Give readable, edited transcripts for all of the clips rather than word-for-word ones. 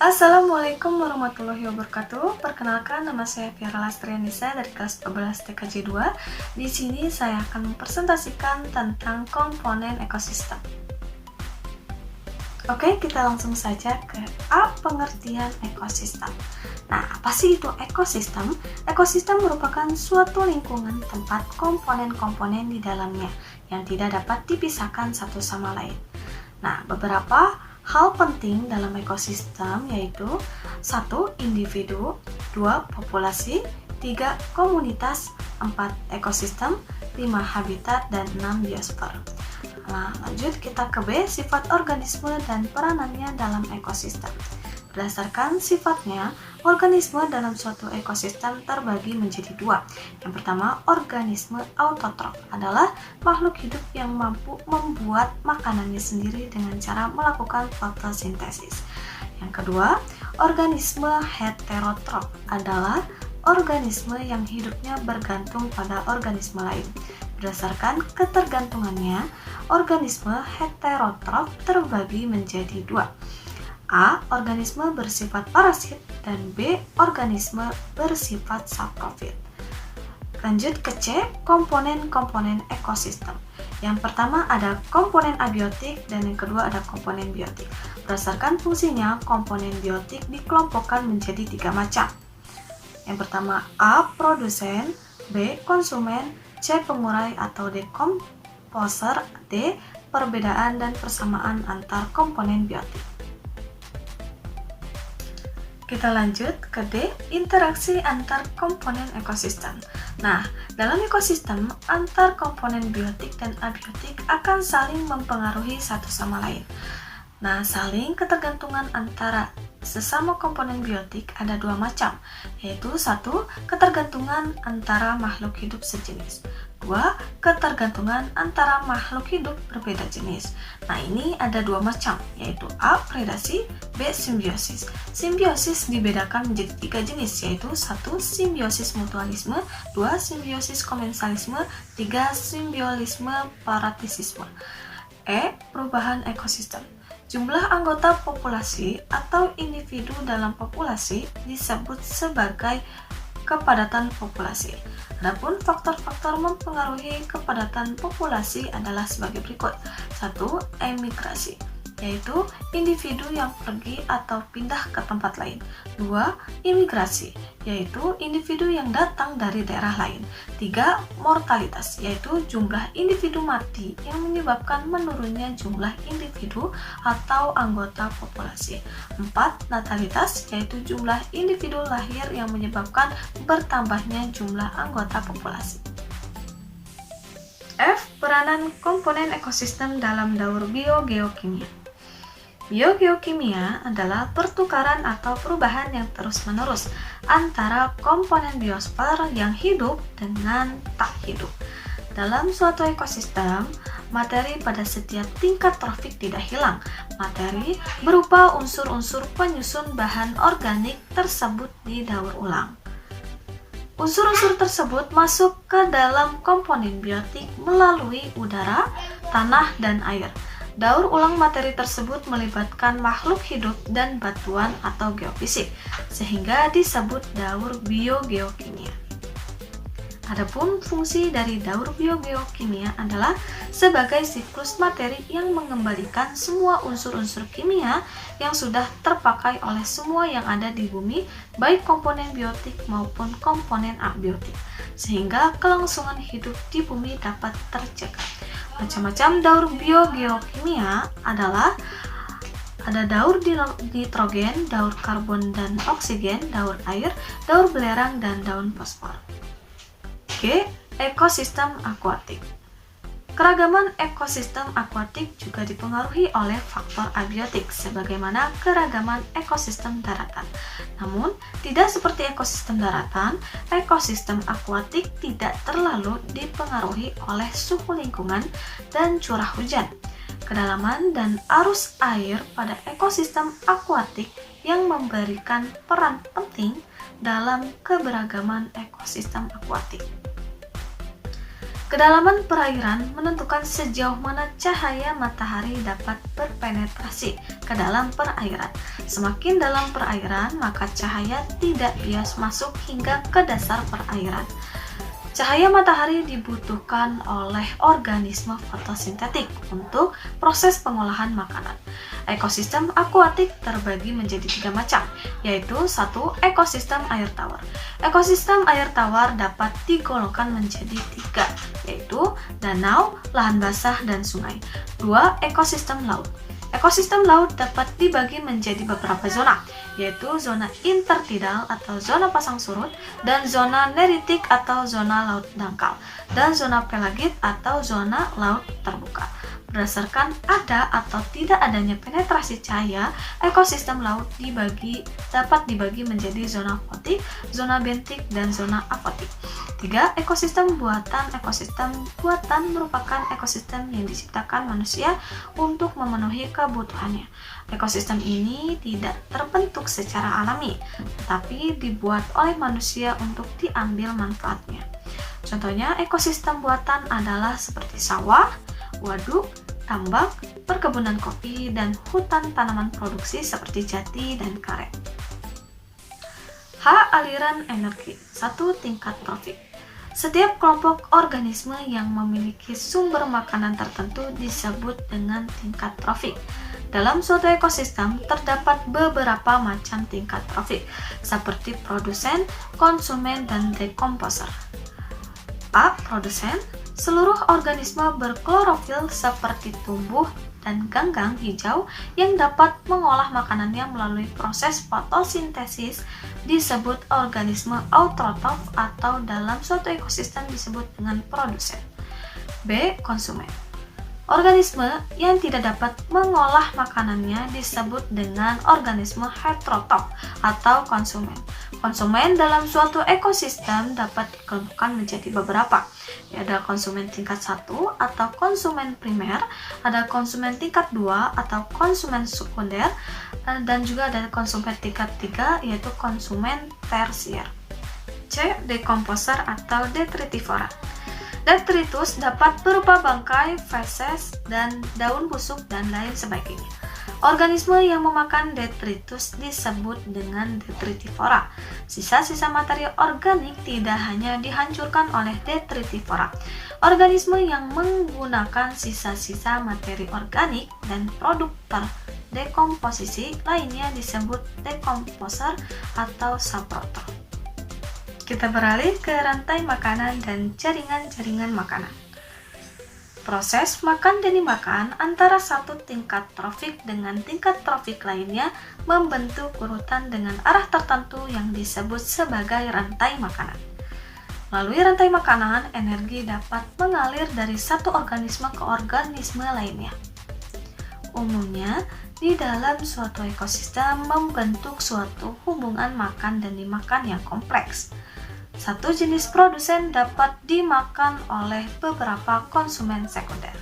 Assalamualaikum warahmatullahi wabarakatuh. Perkenalkan, nama saya Fiara Lastrianisa dari kelas 12 TKJ 2. Di sini saya akan mempresentasikan tentang komponen ekosistem. Oke, kita langsung saja ke A, pengertian ekosistem. Nah, apa sih itu ekosistem? Ekosistem merupakan suatu lingkungan tempat komponen-komponen di dalamnya yang tidak dapat dipisahkan satu sama lain. Nah, beberapa hal penting dalam ekosistem yaitu 1. Individu, 2. Populasi, 3. Komunitas, 4. Ekosistem, 5. Habitat, dan 6. Biosfer. Nah, lanjut kita ke B, sifat organisme dan peranannya dalam ekosistem. Berdasarkan sifatnya, organisme dalam suatu ekosistem terbagi menjadi dua. Yang pertama, organisme autotrof adalah makhluk hidup yang mampu membuat makanannya sendiri dengan cara melakukan fotosintesis. Yang kedua, organisme heterotrof adalah organisme yang hidupnya bergantung pada organisme lain. Berdasarkan ketergantungannya, organisme heterotrof terbagi menjadi dua. A. Organisme bersifat parasit dan B. Organisme bersifat saprofit. Lanjut ke C. Komponen-komponen ekosistem. Yang pertama ada komponen abiotik dan yang kedua ada komponen biotik. Berdasarkan fungsinya, komponen biotik dikelompokkan menjadi 3 macam. Yang pertama A. Produsen, B. Konsumen, C. Pengurai atau dekomposer, D. Perbedaan dan persamaan antar komponen biotik. Kita lanjut ke D, interaksi antar komponen ekosistem. Nah, dalam ekosistem, antar komponen biotik dan abiotik akan saling mempengaruhi satu sama lain. Nah, saling ketergantungan antara sesama komponen biotik ada 2 macam, yaitu 1. Ketergantungan antara makhluk hidup sejenis. 2. Ketergantungan antara makhluk hidup berbeda jenis. Nah, ini ada 2 macam, yaitu A. Predasi, B. Simbiosis. Simbiosis dibedakan menjadi 3 jenis, yaitu 1. Simbiosis mutualisme, 2. Simbiosis komensalisme, 3. Simbiolisme paratisisme. E. Perubahan ekosistem. Jumlah anggota populasi atau individu dalam populasi disebut sebagai kepadatan populasi. Adapun faktor-faktor mempengaruhi kepadatan populasi adalah sebagai berikut. 1. Emigrasi, yaitu individu yang pergi atau pindah ke tempat lain. 2. Imigrasi, yaitu individu yang datang dari daerah lain. 3. Mortalitas, yaitu jumlah individu mati yang menyebabkan menurunnya jumlah individu atau anggota populasi. 4. Natalitas, yaitu jumlah individu lahir yang menyebabkan bertambahnya jumlah anggota populasi. F. Peranan komponen ekosistem dalam daur biogeokimia. Biogeokimia adalah pertukaran atau perubahan yang terus-menerus antara komponen biosfer yang hidup dengan tak hidup. Dalam suatu ekosistem, materi pada setiap tingkat trofik tidak hilang. Materi berupa unsur-unsur penyusun bahan organik tersebut didaur ulang. Unsur-unsur tersebut masuk ke dalam komponen biotik melalui udara, tanah, dan air. Daur ulang materi tersebut melibatkan makhluk hidup dan batuan atau geofisik, sehingga disebut daur biogeokimia. Adapun fungsi dari daur biogeokimia adalah sebagai siklus materi yang mengembalikan semua unsur-unsur kimia yang sudah terpakai oleh semua yang ada di bumi, baik komponen biotik maupun komponen abiotik, sehingga kelangsungan hidup di bumi dapat terjaga. Macam-macam daur biogeokimia adalah ada daur nitrogen, daur karbon dan oksigen, daur air, daur belerang, dan daun fosfor. G. Ekosistem akuatik. Keragaman ekosistem akuatik juga dipengaruhi oleh faktor abiotik sebagaimana keragaman ekosistem daratan. Namun, tidak seperti ekosistem daratan, ekosistem akuatik tidak terlalu dipengaruhi oleh suhu lingkungan dan curah hujan. Kedalaman dan arus air pada ekosistem akuatik yang memberikan peran penting dalam keberagaman ekosistem akuatik. Kedalaman perairan menentukan sejauh mana cahaya matahari dapat berpenetrasi ke dalam perairan. Semakin dalam perairan, maka cahaya tidak bias masuk hingga ke dasar perairan. Cahaya matahari dibutuhkan oleh organisme fotosintetik untuk proses pengolahan makanan. Ekosistem akuatik terbagi menjadi 3 macam, yaitu 1. Ekosistem air tawar. Ekosistem air tawar dapat digolongkan menjadi 3, yaitu danau, lahan basah, dan sungai. 2. Ekosistem laut. Ekosistem laut dapat dibagi menjadi beberapa zona, yaitu zona intertidal atau zona pasang surut, dan zona neritik atau zona laut dangkal, dan zona pelagit atau zona laut terbuka. Berdasarkan ada atau tidak adanya penetrasi cahaya, ekosistem laut dapat dibagi menjadi zona fotik, zona bentik, dan zona afotik. 3. Ekosistem buatan. Ekosistem buatan merupakan ekosistem yang diciptakan manusia untuk memenuhi kebutuhannya. Ekosistem ini tidak terbentuk secara alami, tetapi dibuat oleh manusia untuk diambil manfaatnya. Contohnya, ekosistem buatan adalah seperti sawah, waduk, tambak, perkebunan kopi, dan hutan tanaman produksi seperti jati dan karet. H. Aliran energi. 1. Tingkat trofik. Setiap kelompok organisme yang memiliki sumber makanan tertentu disebut dengan tingkat trofik. Dalam suatu ekosistem terdapat beberapa macam tingkat trofik, seperti produsen, konsumen, dan dekomposer. A. Produsen. Seluruh organisme berklorofil seperti tumbuh dan ganggang hijau yang dapat mengolah makanannya melalui proses fotosintesis disebut organisme autotrof atau dalam suatu ekosistem disebut dengan produsen. B. Konsumen. Organisme yang tidak dapat mengolah makanannya disebut dengan organisme heterotrof atau konsumen. Konsumen dalam suatu ekosistem dapat dikelompokkan menjadi beberapa. Ada konsumen tingkat 1 atau konsumen primer, ada konsumen tingkat 2 atau konsumen sekunder, dan juga ada konsumen tingkat 3 yaitu konsumen tersier. C. Dekomposer atau detritivora. Detritus dapat berupa bangkai, feses, dan daun busuk dan lain sebagainya. Organisme yang memakan detritus disebut dengan detritivora. Sisa-sisa materi organik tidak hanya dihancurkan oleh detritivora. Organisme yang menggunakan sisa-sisa materi organik dan produk terdekomposisi lainnya disebut dekomposer atau saprotor. Kita beralih ke rantai makanan dan jaringan-jaringan makanan. Proses makan dan dimakan antara satu tingkat trofik dengan tingkat trofik lainnya membentuk urutan dengan arah tertentu yang disebut sebagai rantai makanan. Melalui rantai makanan, energi dapat mengalir dari satu organisme ke organisme lainnya. Umumnya, di dalam suatu ekosistem membentuk suatu hubungan makan dan dimakan yang kompleks. Satu jenis produsen dapat dimakan oleh beberapa konsumen sekunder,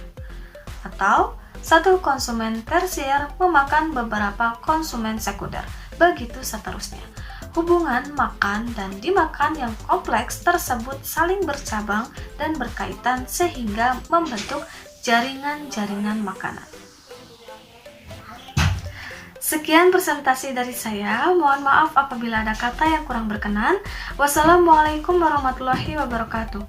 atau satu konsumen tersier memakan beberapa konsumen sekunder, begitu seterusnya. Hubungan makan dan dimakan yang kompleks tersebut saling bercabang dan berkaitan sehingga membentuk jaringan-jaringan makanan. Sekian presentasi dari saya, mohon maaf apabila ada kata yang kurang berkenan. Wassalamualaikum warahmatullahi wabarakatuh.